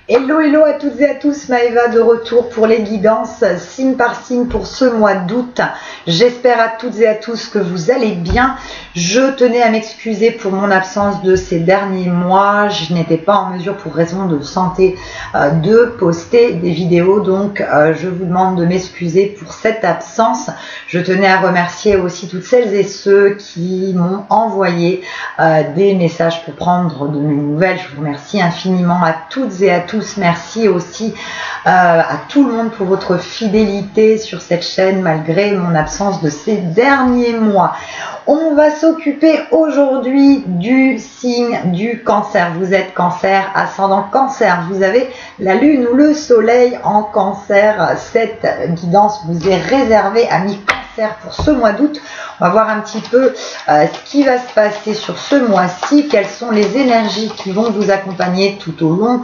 Hello, hello à toutes et à tous, Maëva de retour pour les guidances signe par signe pour ce mois d'août. J'espère à toutes et à tous que vous allez bien. Je tenais à m'excuser pour mon absence de ces derniers mois. Je n'étais pas en mesure pour raison de santé de poster des vidéos, donc je vous demande de m'excuser pour cette absence. Je tenais à remercier aussi toutes celles et ceux qui m'ont envoyé des messages pour prendre de mes nouvelles. Je vous remercie infiniment à toutes et à tous. Merci aussi à tout le monde pour votre fidélité sur cette chaîne malgré mon absence de ces derniers mois. On va s'occuper aujourd'hui du signe du cancer. Vous êtes cancer, ascendant cancer. Vous avez la lune ou le soleil en cancer. Cette guidance vous est réservée à mi-cancer pour ce mois d'août. On va voir un petit peu ce qui va se passer sur ce mois-ci, quelles sont les énergies qui vont vous accompagner tout au long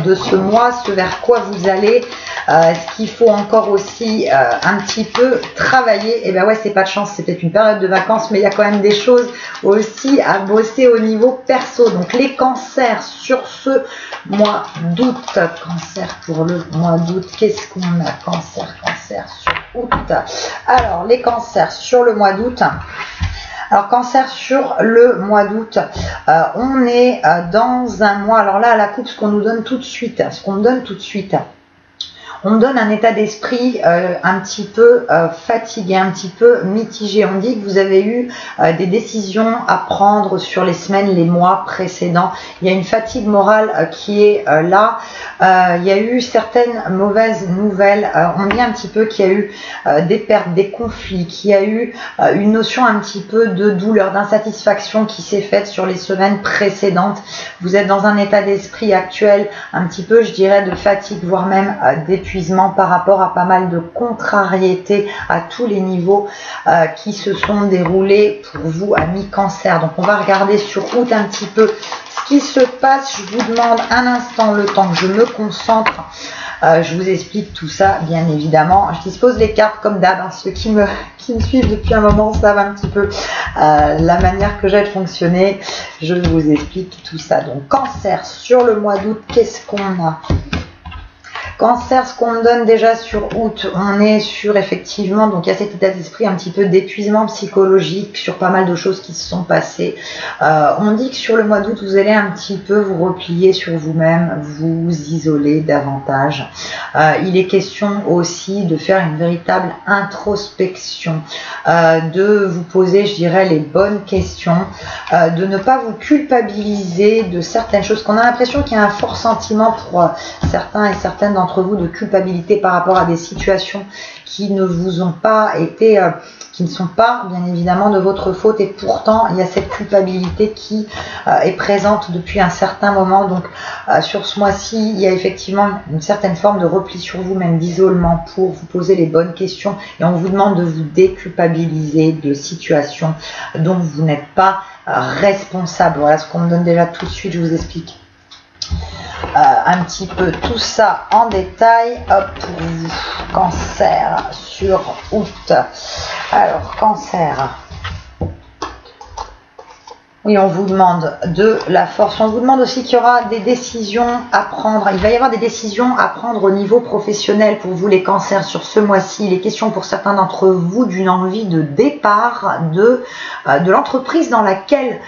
de ce mois, ce vers quoi vous allez, ce qu'il faut encore aussi un petit peu travailler. Et ben ouais, c'est pas de chance, c'est peut-être une période de vacances, mais il y a quand même des choses aussi à bosser au niveau perso. Donc les cancers sur ce mois d'août, cancer pour le mois d'août, qu'est-ce qu'on a? Cancer sur août. Alors les cancers sur le mois d'août. Alors cancer sur le mois d'août, on est dans un mois, alors là à la coupe, ce qu'on nous donne tout de suite, on donne un état d'esprit un petit peu fatigué, un petit peu mitigé. On dit que vous avez eu des décisions à prendre sur les semaines, les mois précédents. Il y a une fatigue morale qui est là. Il y a eu certaines mauvaises nouvelles. On dit un petit peu qu'il y a eu des pertes, des conflits, qu'il y a eu une notion un petit peu de douleur, d'insatisfaction qui s'est faite sur les semaines précédentes. Vous êtes dans un état d'esprit actuel un petit peu, je dirais, de fatigue, voire même d'épuisement par rapport à pas mal de contrariétés à tous les niveaux qui se sont déroulés pour vous à mi-cancer. Donc on va regarder sur août un petit peu ce qui se passe. Je vous demande un instant le temps que je me concentre. Je vous explique tout ça bien évidemment. Je dispose les cartes comme d'hab. Hein. Ceux qui me suivent depuis un moment savent un petit peu la manière que j'ai de fonctionner. Je vous explique tout ça. Donc cancer sur le mois d'août, qu'est-ce qu'on a? Cancer, ce qu'on me donne déjà sur août, on est sur effectivement, donc il y a cet état d'esprit un petit peu d'épuisement psychologique sur pas mal de choses qui se sont passées. On dit que sur le mois d'août, vous allez un petit peu vous replier sur vous-même, vous isoler davantage. Il est question aussi de faire une véritable introspection, de vous poser, je dirais, les bonnes questions, de ne pas vous culpabiliser de certaines choses, qu'on a l'impression qu'il y a un fort sentiment pour certains et certaines d'entre vous de culpabilité par rapport à des situations qui ne vous ont pas été, qui ne sont pas bien évidemment de votre faute, et pourtant il y a cette culpabilité qui est présente depuis un certain moment. Donc sur ce mois-ci, il y a effectivement une certaine forme de repli sur vous, même d'isolement, pour vous poser les bonnes questions, et on vous demande de vous déculpabiliser de situations dont vous n'êtes pas responsable. Voilà ce qu'on me donne déjà tout de suite, je vous explique un petit peu tout ça en détail. Hop, pour vous, cancer sur août. Alors cancer, oui, on vous demande de la force. On vous demande aussi qu'il y aura des décisions à prendre. Il va y avoir des décisions à prendre au niveau professionnel pour vous les cancers sur ce mois-ci. Il est question pour certains d'entre vous d'une envie de départ de l'entreprise dans laquelle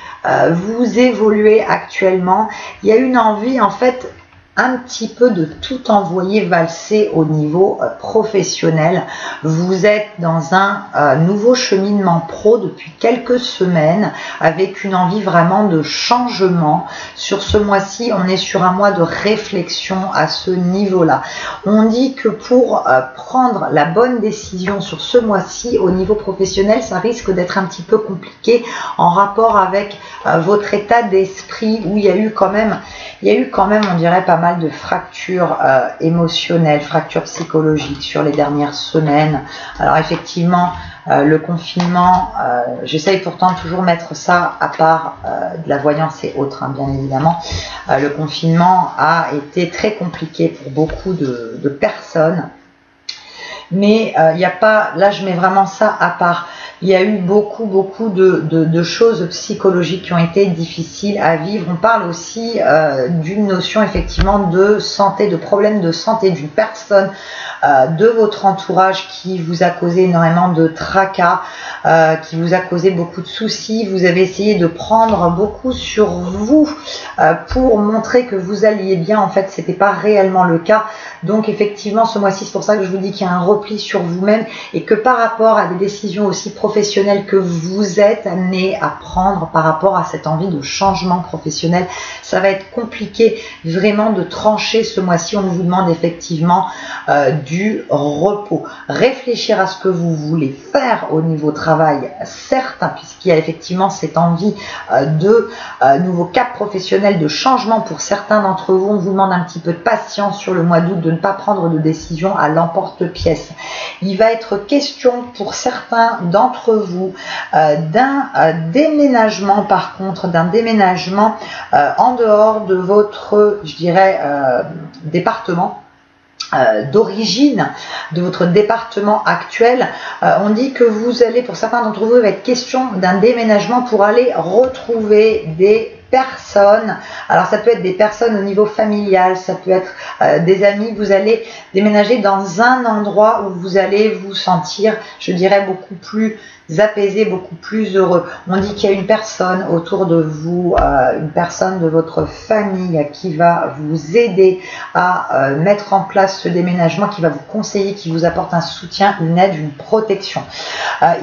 vous évoluez actuellement. Il y a une envie en fait un petit peu de tout envoyer valser au niveau professionnel. Vous êtes dans un nouveau cheminement pro depuis quelques semaines avec une envie vraiment de changement. Sur ce mois-ci, on est sur un mois de réflexion à ce niveau-là. On dit que pour prendre la bonne décision sur ce mois-ci au niveau professionnel, ça risque d'être un petit peu compliqué en rapport avec votre état d'esprit, où il y a eu quand même, on dirait, pas mal de fractures émotionnelles, fractures psychologiques sur les dernières semaines. Alors effectivement, le confinement, j'essaye pourtant de toujours mettre ça à part de la voyance et autres, hein, bien évidemment. Le confinement a été très compliqué pour beaucoup de personnes. mais il n'y a pas, là je mets vraiment ça à part. Il y a eu beaucoup de choses psychologiques qui ont été difficiles à vivre. On parle aussi d'une notion effectivement de santé, de problèmes de santé d'une personne de votre entourage qui vous a causé énormément de tracas, qui vous a causé beaucoup de soucis. Vous avez essayé de prendre beaucoup sur vous pour montrer que vous alliez bien. En fait, c'était pas réellement le cas. Donc effectivement, ce mois-ci, c'est pour ça que je vous dis qu'il y a un repli sur vous-même et que par rapport à des décisions aussi professionnelles que vous êtes amené à prendre par rapport à cette envie de changement professionnel, ça va être compliqué vraiment de trancher ce mois-ci. On vous demande effectivement du repos. Réfléchir à ce que vous voulez faire au niveau travail, certes, puisqu'il y a effectivement cette envie de nouveau cap professionnel, de changement pour certains d'entre vous. On vous demande un petit peu de patience sur le mois d'août, de ne pas prendre de décision à l'emporte-pièce. Il va être question pour certains d'entre vous d'un déménagement, par contre, d'un déménagement en dehors de votre, je dirais, département d'origine, de votre département actuel. On dit que vous allez, pour certains d'entre vous, il va être question d'un déménagement pour aller retrouver des personnes. Alors ça peut être des personnes au niveau familial, ça peut être des amis. Vous allez déménager dans un endroit où vous allez vous sentir, je dirais, beaucoup plus apaisé, beaucoup plus heureux. On dit qu'il y a une personne autour de vous, une personne de votre famille qui va vous aider à mettre en place ce déménagement, qui va vous conseiller, qui vous apporte un soutien, une aide, une protection.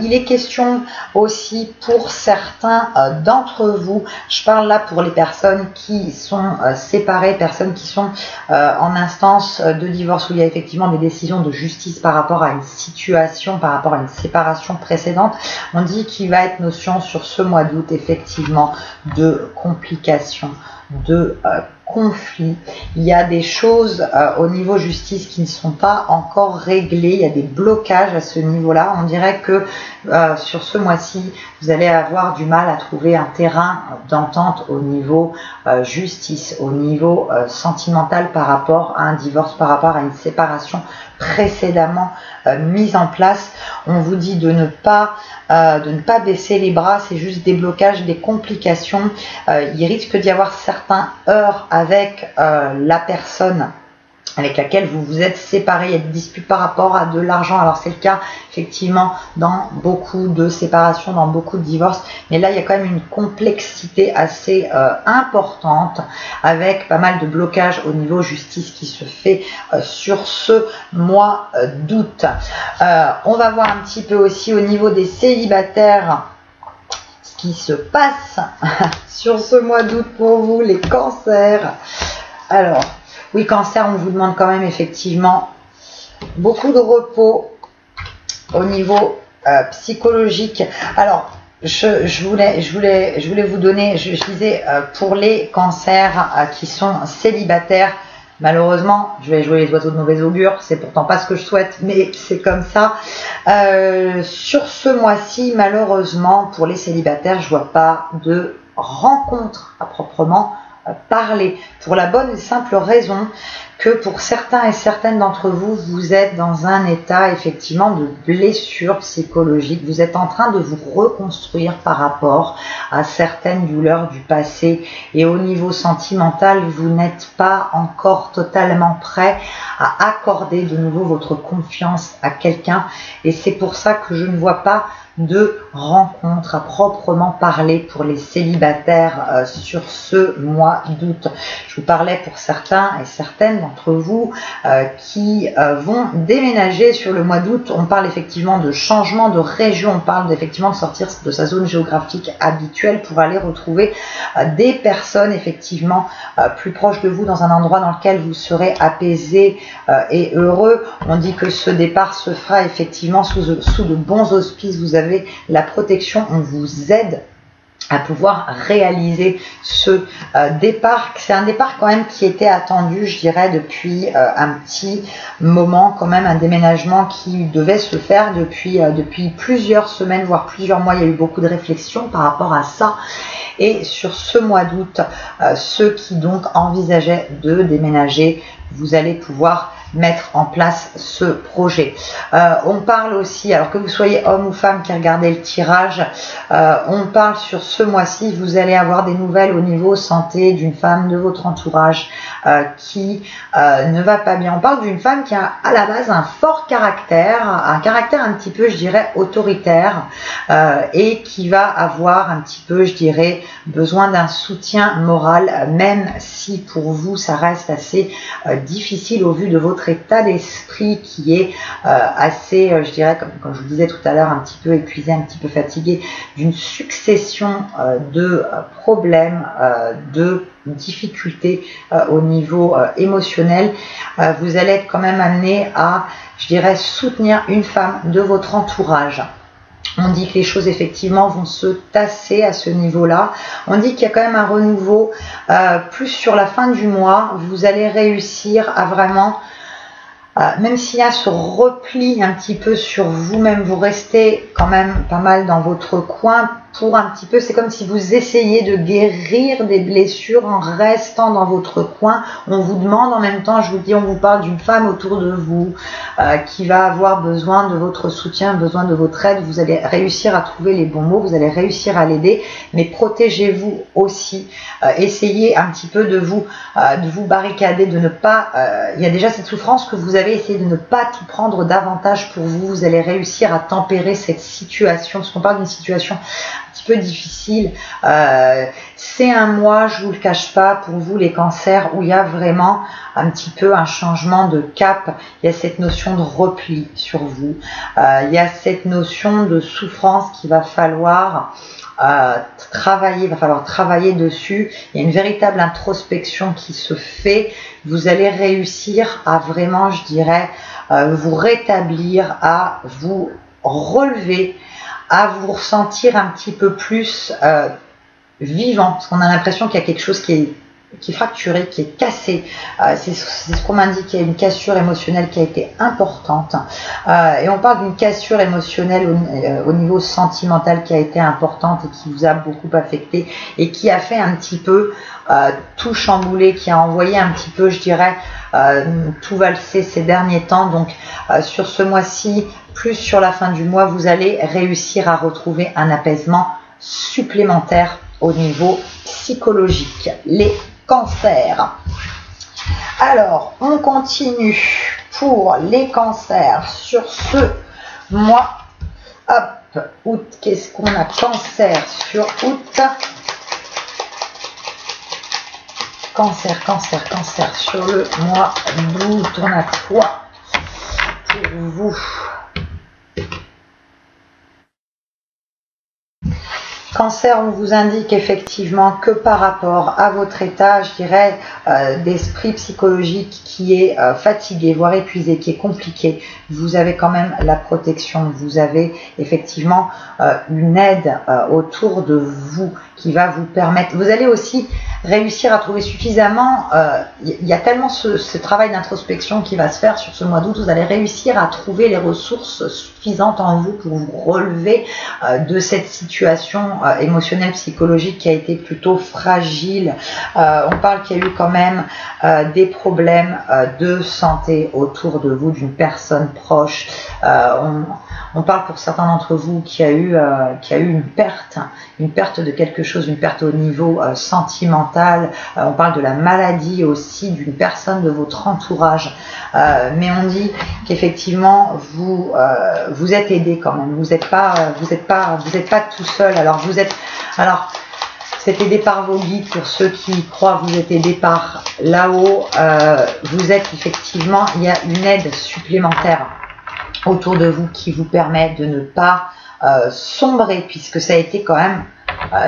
Il est question aussi pour certains d'entre vous, je parle là pour les personnes qui sont séparées, personnes qui sont en instance de divorce, où il y a effectivement des décisions de justice par rapport à une situation, par rapport à une séparation précédente. On dit qu'il va être notion sur ce mois d'août effectivement de complications, de conflits. Il y a des choses au niveau justice qui ne sont pas encore réglées. Il y a des blocages à ce niveau-là. On dirait que sur ce mois-ci, vous allez avoir du mal à trouver un terrain d'entente au niveau justice, au niveau sentimental par rapport à un divorce, par rapport à une séparation précédemment mise en place. On vous dit de ne pas baisser les bras, c'est juste des blocages, des complications. Il risque d'y avoir certains heurts avec la personne avec laquelle vous vous êtes séparés. Il y a des disputes par rapport à de l'argent. Alors c'est le cas effectivement dans beaucoup de séparations, dans beaucoup de divorces, mais là il y a quand même une complexité assez importante, avec pas mal de blocages au niveau justice qui se fait sur ce mois d'août. On va voir un petit peu aussi au niveau des célibataires ce qui se passe sur ce mois d'août pour vous, les cancers. Alors oui, cancer, on vous demande quand même effectivement beaucoup de repos au niveau psychologique. Alors, je voulais vous donner, je disais, pour les cancers qui sont célibataires, malheureusement, je vais jouer les oiseaux de mauvais augure, c'est pourtant pas ce que je souhaite, mais c'est comme ça. Sur ce mois-ci, malheureusement, pour les célibataires, je vois pas de rencontre à proprement parler, pour la bonne et simple raison que pour certains et certaines d'entre vous, vous êtes dans un état effectivement de blessure psychologique. Vous êtes en train de vous reconstruire par rapport à certaines douleurs du passé, et au niveau sentimental, vous n'êtes pas encore totalement prêt à accorder de nouveau votre confiance à quelqu'un, et c'est pour ça que je ne vois pas de rencontres à proprement parler pour les célibataires sur ce mois d'août. Je vous parlais pour certains et certaines d'entre vous qui vont déménager sur le mois d'août. On parle effectivement de changement de région, on parle effectivement de sortir de sa zone géographique habituelle pour aller retrouver des personnes effectivement plus proches de vous, dans un endroit dans lequel vous serez apaisé et heureux. On dit que ce départ se fera effectivement sous de bons auspices. Vous avez la protection, on vous aide à pouvoir réaliser ce départ. C'est un départ quand même qui était attendu, je dirais, depuis un petit moment, quand même un déménagement qui devait se faire depuis plusieurs semaines, voire plusieurs mois. Il y a eu beaucoup de réflexions par rapport à ça. Et sur ce mois d'août, ceux qui donc envisageaient de déménager vous allez pouvoir mettre en place ce projet. On parle aussi, alors que vous soyez homme ou femme qui regardez le tirage, on parle sur ce mois-ci, vous allez avoir des nouvelles au niveau santé d'une femme de votre entourage qui ne va pas bien. On parle d'une femme qui a à la base un fort caractère, un caractère un petit peu, je dirais, autoritaire et qui va avoir un petit peu, je dirais, besoin d'un soutien moral, même si pour vous ça reste assez difficile au vu de votre état d'esprit qui est assez, je dirais, comme je vous disais tout à l'heure, un petit peu épuisé, un petit peu fatigué, d'une succession de problèmes, de difficultés au niveau émotionnel. Vous allez être quand même amené à, je dirais, soutenir une femme de votre entourage. On dit que les choses effectivement vont se tasser à ce niveau-là. On dit qu'il y a quand même un renouveau plus sur la fin du mois. Vous allez réussir à vraiment, même s'il y a ce repli un petit peu sur vous-même, vous restez quand même pas mal dans votre coin pour un petit peu, c'est comme si vous essayez de guérir des blessures en restant dans votre coin. On vous demande en même temps, je vous dis, on vous parle d'une femme autour de vous qui va avoir besoin de votre soutien, besoin de votre aide. Vous allez réussir à trouver les bons mots, vous allez réussir à l'aider, mais protégez-vous aussi. Essayez un petit peu de vous barricader, de ne pas... il y a déjà cette souffrance que vous avez, essayé de ne pas tout prendre davantage pour vous. Vous allez réussir à tempérer cette situation, parce qu'on parle d'une situation un petit peu difficile. C'est un mois, je vous le cache pas, pour vous les cancers, où il y a vraiment un petit peu un changement de cap. Il y a cette notion de repli sur vous. Il y a cette notion de souffrance qu'il va falloir travailler dessus. Il y a une véritable introspection qui se fait. Vous allez réussir à vraiment, je dirais, vous rétablir, à vous relever, à vous ressentir un petit peu plus vivant, parce qu'on a l'impression qu'il y a quelque chose qui est fracturé, qui est cassé. C'est ce qu'on m'indique, il y a une cassure émotionnelle qui a été importante. Et on parle d'une cassure émotionnelle au niveau sentimental qui a été importante et qui vous a beaucoup affecté et qui a fait un petit peu tout chambouler, qui a envoyé un petit peu, je dirais, tout valser ces derniers temps. Donc sur ce mois-ci, plus sur la fin du mois, vous allez réussir à retrouver un apaisement supplémentaire au niveau psychologique. Les cancers. Alors, on continue pour les cancers sur ce mois. Hop, août, qu'est-ce qu'on a? Cancer sur août. Cancer, cancer, cancer sur le mois d'août. On a quoi pour vous? Cancer, on vous indique effectivement que par rapport à votre état, je dirais, d'esprit psychologique qui est fatigué, voire épuisé, qui est compliqué, vous avez quand même la protection. Vous avez effectivement une aide autour de vous qui va vous permettre. Vous allez aussi réussir à trouver suffisamment, il y a tellement ce travail d'introspection qui va se faire sur ce mois d'août, vous allez réussir à trouver les ressources suffisantes en vous pour vous relever de cette situation émotionnelle, psychologique qui a été plutôt fragile. On parle qu'il y a eu quand même des problèmes de santé autour de vous, d'une personne proche. On parle pour certains d'entre vous qu'il y a eu une perte de quelque chose, une perte au niveau sentimental. On parle de la maladie aussi d'une personne de votre entourage. Mais on dit qu'effectivement vous êtes aidé quand même. Vous êtes pas tout seul. Alors vous êtes aidé par vos guides, pour ceux qui croient, vous êtes aidé par là-haut. Vous êtes effectivement, il y a une aide supplémentaire autour de vous qui vous permet de ne pas sombrer, puisque ça a été quand même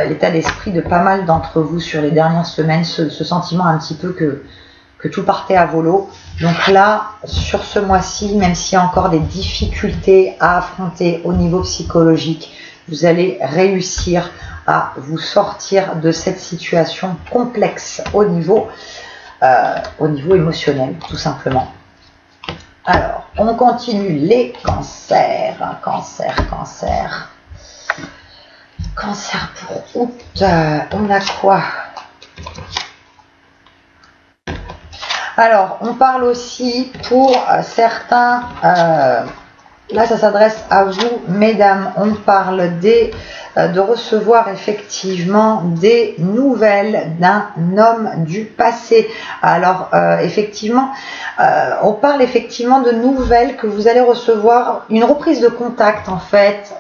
l'état d'esprit de pas mal d'entre vous sur les dernières semaines, ce sentiment un petit peu que tout partait à volo. Donc là, sur ce mois-ci, même s'il y a encore des difficultés à affronter au niveau psychologique, vous allez réussir à vous sortir de cette situation complexe au niveau émotionnel, tout simplement. Alors, on continue les cancers. Cancer pour août, on a quoi? Alors, on parle aussi pour certains, là ça s'adresse à vous, mesdames, on parle de recevoir effectivement des nouvelles d'un homme du passé. Alors, effectivement, on parle effectivement de nouvelles que vous allez recevoir, une reprise de contact en fait,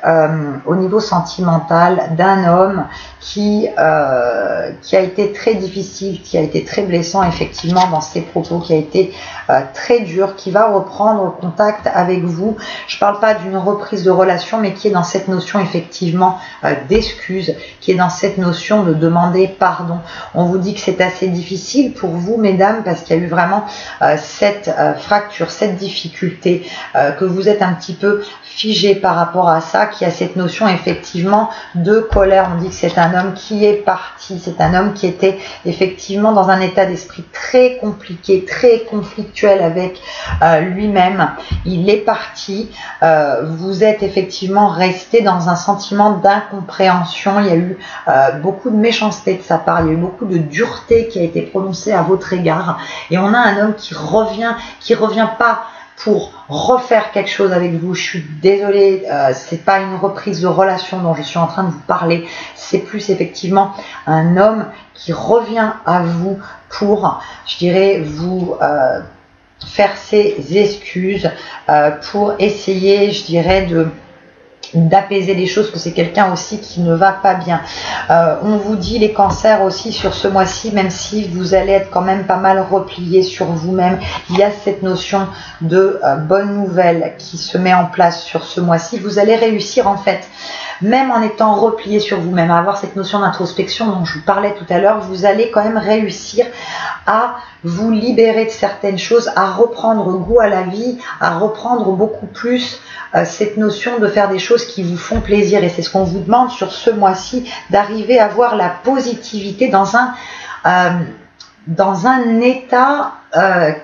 au niveau sentimental d'un homme qui a été très difficile, qui a été très blessant effectivement dans ses propos, qui a été très dur, qui va reprendre contact avec vous. Je ne parle pas d'une reprise de relation, mais qui est dans cette notion effectivement d'excuse, qui est dans cette notion de demander pardon. On vous dit que c'est assez difficile pour vous, mesdames, parce qu'il y a eu vraiment cette fracture, cette difficulté, que vous êtes un petit peu figé par rapport à ça, qui a cette notion effectivement de colère. On dit que c'est un homme qui est parti, c'est un homme qui était effectivement dans un état d'esprit très compliqué, très conflictuel avec lui-même. Il est parti, vous êtes effectivement resté dans un sentiment d'incompréhension. Il y a eu beaucoup de méchanceté de sa part, il y a eu beaucoup de dureté qui a été prononcée à votre égard, et on a un homme qui revient pas pour refaire quelque chose avec vous. Je suis désolée, c'est pas une reprise de relation dont je suis en train de vous parler, c'est plus effectivement un homme qui revient à vous pour, je dirais, vous faire ses excuses, pour essayer, je dirais, d'apaiser les choses, que c'est quelqu'un aussi qui ne va pas bien. On vous dit les cancers aussi sur ce mois-ci, même si vous allez être quand même pas mal replié sur vous-même, il y a cette notion de bonne nouvelle qui se met en place sur ce mois-ci. Vous allez réussir en fait, même en étant replié sur vous-même, à avoir cette notion d'introspection dont je vous parlais tout à l'heure, vous allez quand même réussir à vous libérer de certaines choses, à reprendre goût à la vie, à reprendre beaucoup plus cette notion de faire des choses qui vous font plaisir. Et c'est ce qu'on vous demande sur ce mois-ci, d'arriver à voir la positivité dans un état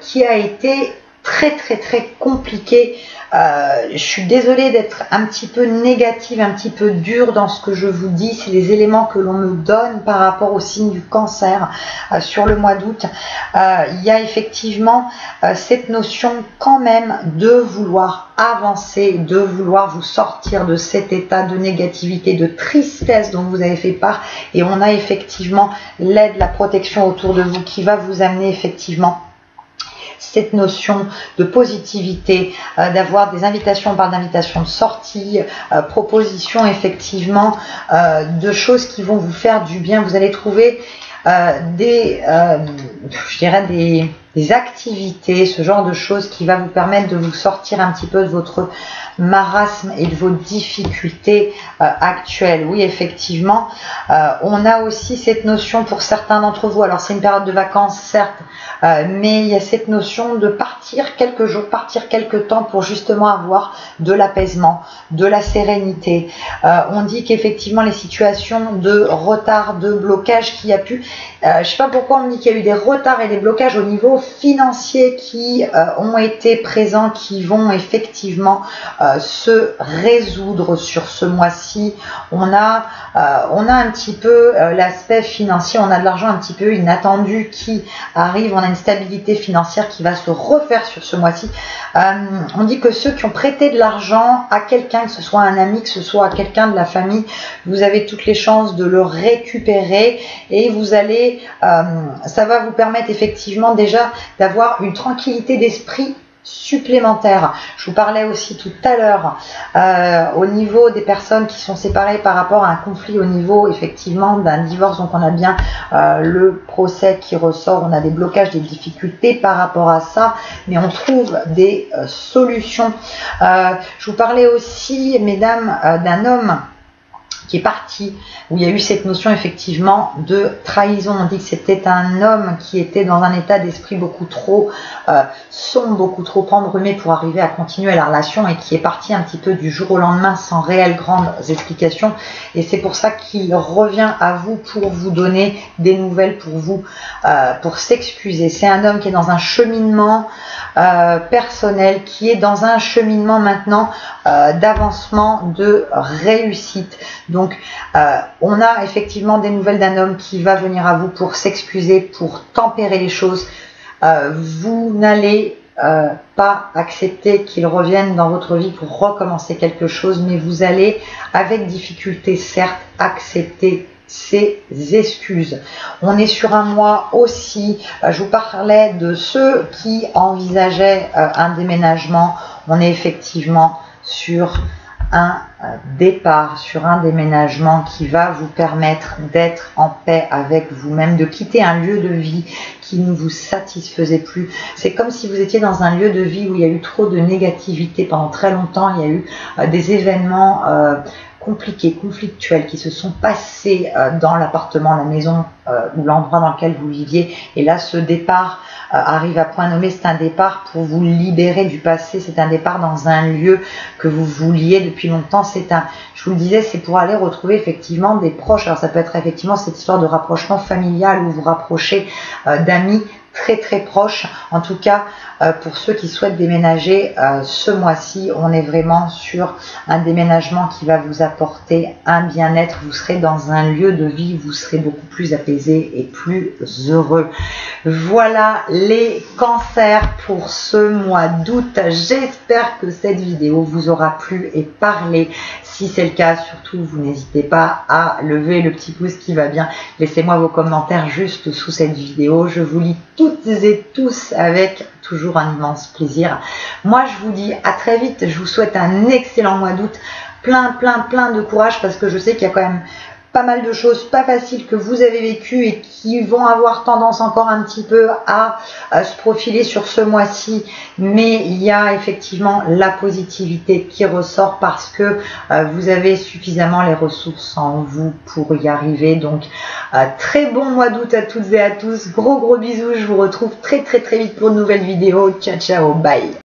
qui a été très compliqué. Je suis désolée d'être un petit peu négative, un petit peu dure dans ce que je vous dis. C'est les éléments que l'on me donne par rapport au signe du cancer sur le mois d'août. Il y a effectivement cette notion quand même de vouloir avancer, de vouloir vous sortir de cet état de négativité, de tristesse dont vous avez fait part. Et on a effectivement l'aide, la protection autour de vous qui va vous amener effectivement cette notion de positivité, d'avoir des invitations, on parle d'invitations de sortie, propositions effectivement de choses qui vont vous faire du bien. Vous allez trouver des activités, ce genre de choses qui va vous permettre de vous sortir un petit peu de votre marasme et de vos difficultés actuelles. Oui, effectivement, on a aussi cette notion pour certains d'entre vous, alors c'est une période de vacances certes, mais il y a cette notion de partir quelques jours, partir quelques temps pour justement avoir de l'apaisement, de la sérénité. On dit qu'effectivement les situations de retard, de blocage qu'il y a pu, je ne sais pas pourquoi on dit qu'il y a eu des retards et des blocages au niveau financier qui ont été présents, qui vont effectivement se résoudre sur ce mois-ci. On a un petit peu l'aspect financier, on a de l'argent un petit peu inattendu qui arrive, on a une stabilité financière qui va se refaire sur ce mois-ci. On dit que ceux qui ont prêté de l'argent à quelqu'un, que ce soit un ami, que ce soit à quelqu'un de la famille, vous avez toutes les chances de le récupérer et vous allez, ça va vous permettre effectivement déjà d'avoir une tranquillité d'esprit supplémentaire. Je vous parlais aussi tout à l'heure au niveau des personnes qui sont séparées par rapport à un conflit au niveau effectivement d'un divorce, donc on a bien le procès qui ressort, on a des blocages, des difficultés par rapport à ça, mais on trouve des solutions. Je vous parlais aussi, mesdames, d'un homme qui est parti, où il y a eu cette notion effectivement de trahison. On dit que c'était un homme qui était dans un état d'esprit beaucoup trop sombre, beaucoup trop embrumé pour arriver à continuer la relation et qui est parti un petit peu du jour au lendemain sans réelles grandes explications. Et c'est pour ça qu'il revient à vous pour vous donner des nouvelles, pour vous, pour s'excuser. C'est un homme qui est dans un cheminement personnel, qui est dans un cheminement maintenant d'avancement, de réussite. Donc, on a effectivement des nouvelles d'un homme qui va venir à vous pour s'excuser, pour tempérer les choses, vous n'allez pas accepter qu'ils reviennent dans votre vie pour recommencer quelque chose, mais vous allez, avec difficulté certes, accepter ces excuses. On est sur un mois aussi, je vous parlais de ceux qui envisageaient un déménagement. On est effectivement sur un départ, sur un déménagement qui va vous permettre d'être en paix avec vous-même, de quitter un lieu de vie qui ne vous satisfaisait plus. C'est comme si vous étiez dans un lieu de vie où il y a eu trop de négativité pendant très longtemps. Il y a eu des événements compliqués, conflictuels qui se sont passés dans l'appartement, la maison ou l'endroit dans lequel vous viviez. Et là, ce départ arrive à point nommé. C'est un départ pour vous libérer du passé. C'est un départ dans un lieu que vous vouliez depuis longtemps. Je vous le disais, c'est pour aller retrouver effectivement des proches. Alors ça peut être effectivement cette histoire de rapprochement familial où vous rapprochez d'amis très très proches. En tout cas, pour ceux qui souhaitent déménager ce mois-ci, on est vraiment sur un déménagement qui va vous apporter un bien-être. Vous serez dans un lieu de vie, vous serez beaucoup plus apaisé et plus heureux. Voilà les cancers pour ce mois d'août. J'espère que cette vidéo vous aura plu et parlé. Si c'est le cas, surtout, vous n'hésitez pas à lever le petit pouce qui va bien. Laissez-moi vos commentaires juste sous cette vidéo. Je vous lis toutes et tous avec toujours un immense plaisir. Moi, je vous dis à très vite. Je vous souhaite un excellent mois d'août. Plein de courage parce que je sais qu'il y a quand même pas mal de choses pas faciles que vous avez vécues et qui vont avoir tendance encore un petit peu à se profiler sur ce mois-ci, mais il y a effectivement la positivité qui ressort parce que vous avez suffisamment les ressources en vous pour y arriver. Donc très bon mois d'août à toutes et à tous, gros bisous, je vous retrouve très vite pour une nouvelle vidéo. Ciao, bye.